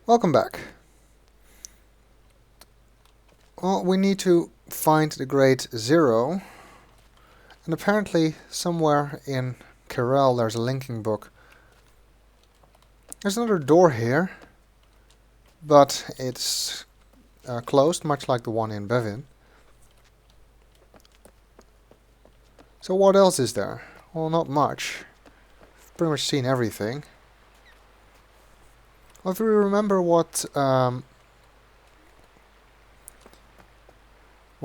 Welcome back. Well, we need to find the grade 0, and apparently somewhere in Kirel there's a linking book. There's another door here, but it's closed, much like the one in Bevin. So what else is there? Well, not much. I've pretty much seen everything. Well, if you remember what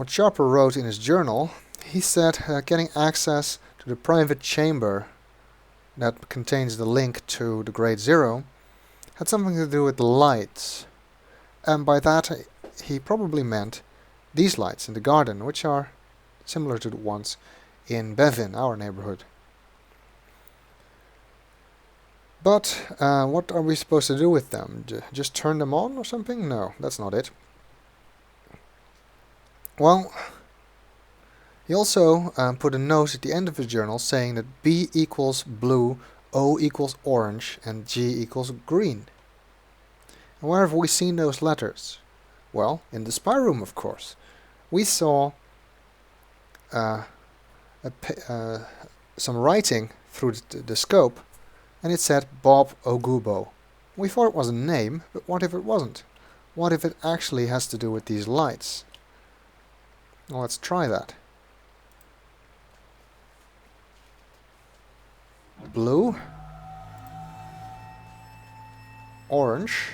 Sharper wrote in his journal, he said getting access to the private chamber that contains the link to the grade 0 had something to do with the lights. And by that he probably meant these lights in the garden, which are similar to the ones in Bevin, our neighborhood. But what are we supposed to do with them? Just turn them on or something? No, that's not it. Well, he also put a note at the end of his journal saying that B equals blue, O equals orange, and G equals green. And where have we seen those letters? Well, in the spy room, of course. We saw some writing through the scope, and it said Bob Ogubo. We thought it was a name, but what if it wasn't? What if it actually has to do with these lights? Well, let's try that. Blue, orange,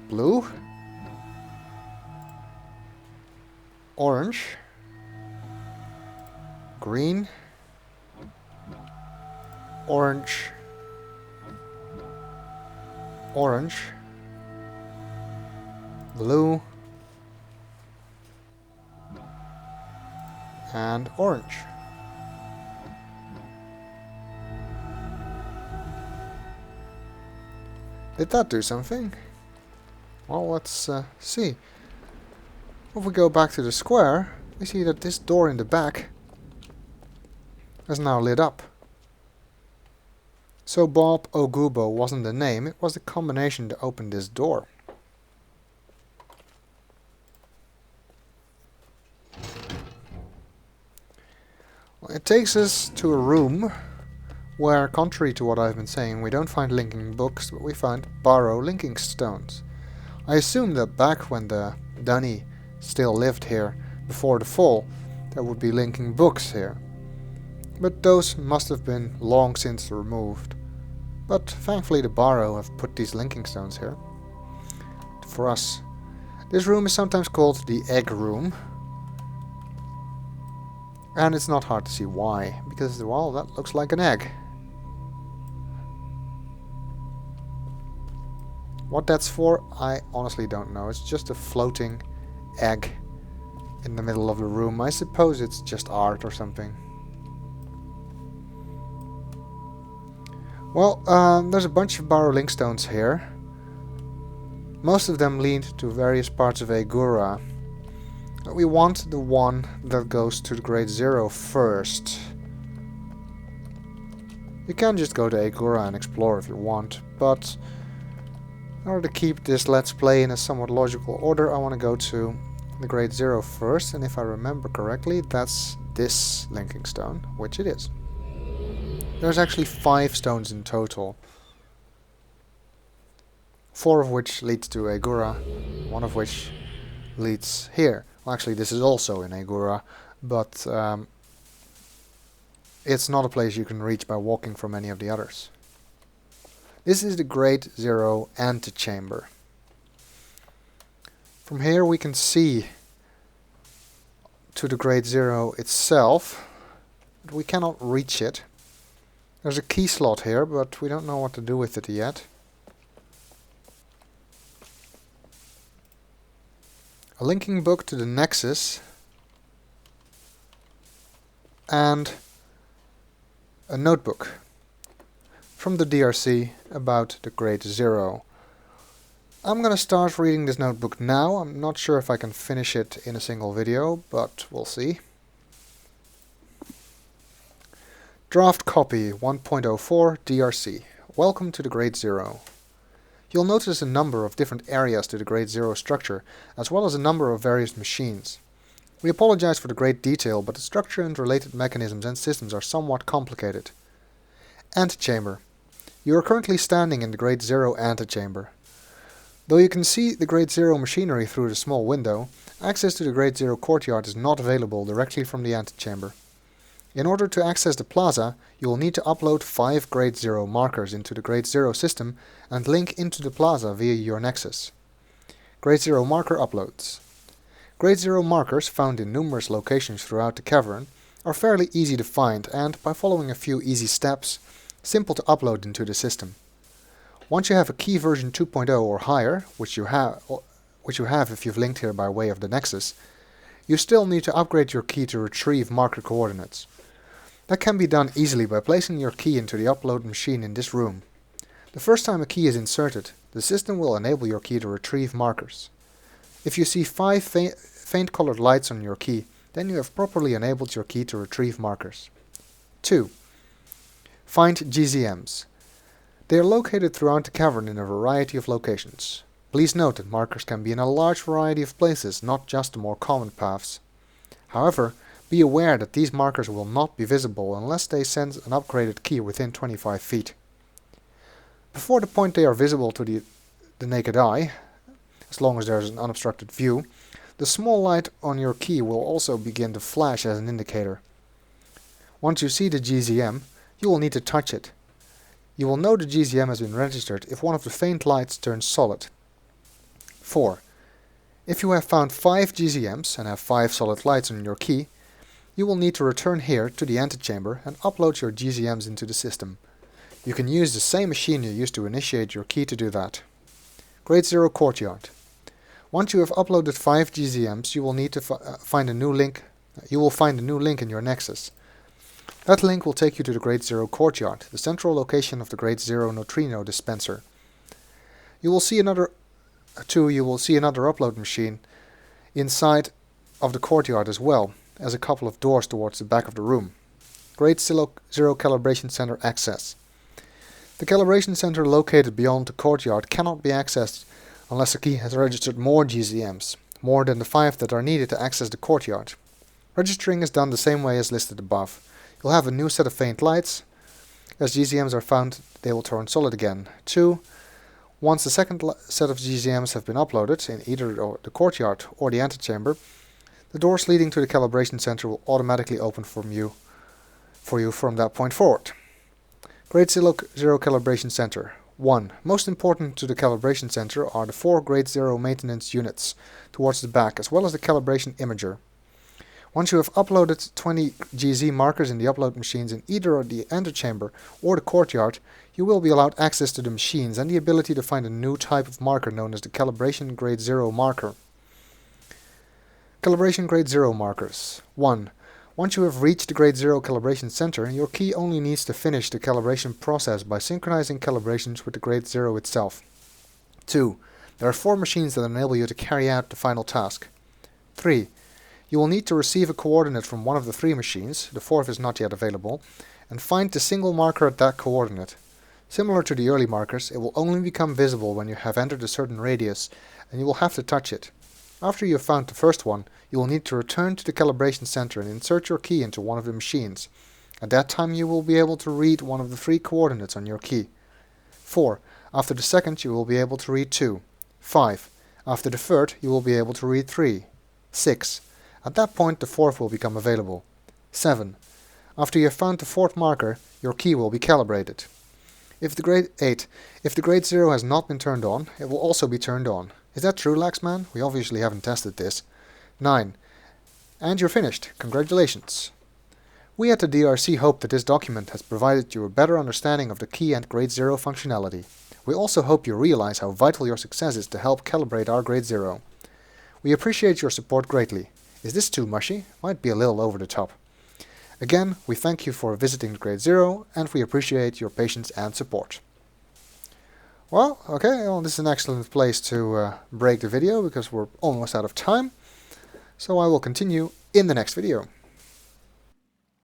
blue, orange, green, orange, orange, blue, and orange. Did that do something? Well, let's see. If we go back to the square, we see that this door in the back is now lit up. So Bob Ogubo wasn't the name, it was the combination to open this door. Well, it takes us to a room where, contrary to what I've been saying, we don't find linking books, but we find borrow linking stones. I assume that back when the Dunny still lived here, before the fall, there would be linking books here. But those must have been long since removed. But thankfully the Barrow have put these linking stones here. For us. This room is sometimes called the Egg Room. And it's not hard to see why, because, well, that looks like an egg. What that's for, I honestly don't know. It's just a floating egg in the middle of the room. I suppose it's just art or something. Well, there's a bunch of Barrow link stones here. Most of them lead to various parts of Agura. We want the one that goes to the grade 0 first. You can just go to Agura and explore if you want, but in order to keep this Let's Play in a somewhat logical order, I want to go to the grade 0 first, and if I remember correctly, that's this linking stone, which it is. There's actually 5 stones in total. 4 of which leads to Agura, 1 of which leads here. Well, actually, this is also in Agura, but it's not a place you can reach by walking from any of the others. This is the grade 0 antechamber. From here we can see to the grade 0 itself, but we cannot reach it. There's a key slot here, but we don't know what to do with it yet. A linking book to the Nexus, and a notebook from the DRC about the grade 0. I'm gonna start reading this notebook now. I'm not sure if I can finish it in a single video, but we'll see. Draft copy 1.04 DRC. welcome to the Grade Zero. You'll notice a number of different areas to the Grade Zero structure, as well as a number of various machines. We apologize for the great detail, but the structure and related mechanisms and systems are somewhat complicated. Antechamber. You are currently standing in the Grade Zero antechamber. Though you can see the Grade Zero machinery through the small window, access to the Grade Zero Courtyard is not available directly from the antechamber. In order to access the plaza, you will need to upload 5 Grade Zero markers into the Grade Zero system and link into the plaza via your Nexus. Grade Zero marker uploads. Grade Zero markers, found in numerous locations throughout the cavern, are fairly easy to find and, by following a few easy steps, simple to upload into the system. Once you have a key version 2.0 or higher, which you have if you've linked here by way of the Nexus, you still need to upgrade your key to retrieve marker coordinates. That can be done easily by placing your key into the upload machine in this room. The first time a key is inserted, the system will enable your key to retrieve markers. If you see 5 faint colored lights on your key, then you have properly enabled your key to retrieve markers. 2. Find GZMs. They are located throughout the cavern in a variety of locations. Please note that markers can be in a large variety of places, not just the more common paths. However, be aware that these markers will not be visible unless they sense an upgraded key within 25 feet. Before the point they are visible to the naked eye, as long as there is an unobstructed view, the small light on your key will also begin to flash as an indicator. Once you see the GZM, you will need to touch it. You will know the GZM has been registered if one of the faint lights turns solid. 4. If you have found 5 GZMs and have 5 solid lights on your key, you will need to return here to the antechamber and upload your GZMs into the system. You can use the same machine you used to initiate your key to do that. Grade Zero Courtyard. Once you have uploaded 5 GZMs, you will need to find a new link. You will find a new link in your Nexus. That link will take you to the Grade Zero Courtyard, the central location of the Grade Zero neutrino dispenser. You will see another upload machine inside of the courtyard as well as a couple of doors towards the back of the room. Grade Zero Calibration Center access. The calibration center located beyond the courtyard cannot be accessed unless a key has registered more GZMs, more than the 5 that are needed to access the courtyard. Registering is done the same way as listed above. You'll have a new set of faint lights. As GZMs are found, they will turn solid again. 2. Once the second set of GZMs have been uploaded in either the courtyard or the antechamber, the doors leading to the calibration center will automatically open for you from that point forward. Grade Zero Calibration Center. 1. Most important to the calibration center are the 4 Grade Zero maintenance units towards the back, as well as the calibration imager. Once you have uploaded 20 GZ markers in the upload machines in either the antechamber or the courtyard, you will be allowed access to the machines and the ability to find a new type of marker known as the Calibration Grade Zero marker. Calibration Grade Zero markers. 1. Once you have reached the Grade Zero Calibration Center, your key only needs to finish the calibration process by synchronizing calibrations with the Grade Zero itself. 2. There are 4 machines that enable you to carry out the final task. 3. You will need to receive a coordinate from one of the 3 machines, the 4th is not yet available, and find the single marker at that coordinate. Similar to the early markers, it will only become visible when you have entered a certain radius, and you will have to touch it. After you have found the first one, you will need to return to the calibration center and insert your key into one of the machines. At that time you will be able to read one of the 3 coordinates on your key. 4. After the second you will be able to read 2. 5. After the third you will be able to read 3. 6. At that point the 4th will become available. 7. After you have found the 4th marker, your key will be calibrated. If the Grade Zero has not been turned on, it will also be turned on. Is that true, Laxman? We obviously haven't tested this. 9. And you're finished. Congratulations. We at the DRC hope that this document has provided you a better understanding of the key and Grade Zero functionality. We also hope you realize how vital your success is to help calibrate our Grade Zero. We appreciate your support greatly. Is this too mushy? Might be a little over the top. Again, we thank you for visiting the Grade Zero, and we appreciate your patience and support. Well, okay, well, this is an excellent place to break the video, because we're almost out of time. So I will continue in the next video.